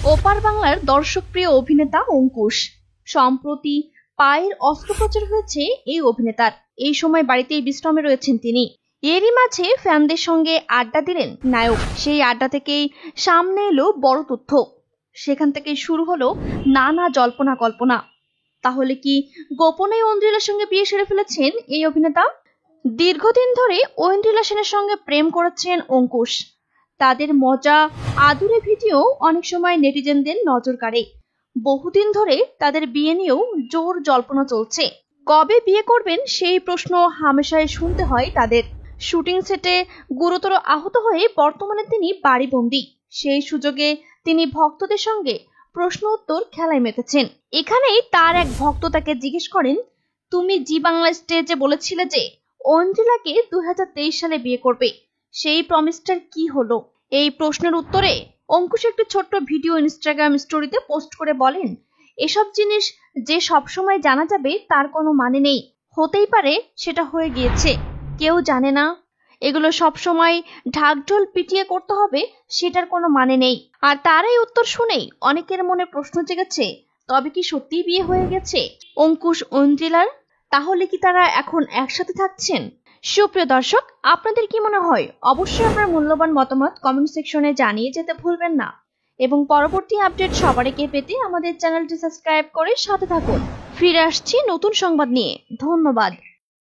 ওপার বাংলার দর্শকপ্রিয় অভিনেতা অঙ্কুশ সম্প্রতি পায়ের অস্ত্রোপচার হয়েছে এই অভিনেতার। এই সময় বাড়িতেই বিশ্রামে রয়েছেন তিনি। এরই মাঝে ফ্যানদের সঙ্গে আড্ডা দিলেন নায়ক। সেই আড্ডা থেকেই সামনে এলো বড় তথ্য। সেখান থেকেই শুরু হলো নানা জল্পনা কল্পনা। তাহলে কি গোপনে ঐন্দ্রিলার সঙ্গে বিয়ে সেরে ফেলেছেন এই অভিনেতা? দীর্ঘদিন ধরে ঐন্দ্রিলা সেনের সঙ্গে প্রেম করেছেন অঙ্কুশ। তাদের মজা আদুরে ভিডিও অনেক সময় নেটিজেনদের নজর কাড়ে। বহুদিন ধরে তাদের বিয়ে নিয়েও জোর জল্পনা চলছে। কবে বিয়ে করবেন সেই প্রশ্ন হামেশাই শুনতে হয় তাদের। শুটিং সেটে গুরুতর আহত হয়ে বর্তমানে তিনি বাড়িবন্দী। সেই সুযোগে তিনি ভক্তদের সঙ্গে প্রশ্ন উত্তর খেলায় মেতেছেন। এখানেই তার এক ভক্ত তাকে জিজ্ঞেস করেন, তুমি জি বাংলা স্টেজে বলেছিলে যে ঐন্দ্রিলাকে 2023 সালে বিয়ে করবে, সেই প্রমিসটার কি হলো? এই প্রশ্নের উত্তরে অঙ্কুশ একটি ছোট্ট ভিডিও ইনস্টাগ্রাম স্টোরিতে পোস্ট করে বলেন, এসব জিনিস যে সবসময় জানা যাবে তার কোনো মানে নেই। হতেই পারে সেটা হয়ে গিয়েছে, কেউ জানে না। এগুলো সবসময় ঢাকঢোল পিটিয়ে করতে হবে সেটার কোনো মানে নেই। আর তার এই উত্তর শুনেই অনেকের মনে প্রশ্ন জেগেছে, তবে কি সত্যিই বিয়ে হয়ে গেছে অঙ্কুশ ঐন্দ্রিলার? তাহলে কি তারা এখন একসাথে থাকছেন? সুপ্রিয় দর্শক, আপনাদের কি মনে হয়? অবশ্যই আপনার মূল্যবান মতামত কমেন্ট সেকশনে জানিয়ে যেতে ভুলবেন না। এবং পরবর্তী আপডেট সবার আগে পেতে আমাদের চ্যানেলটি সাবস্ক্রাইব করে সাথে থাকুন। ফিরে আসছি নতুন সংবাদ নিয়ে। ধন্যবাদ।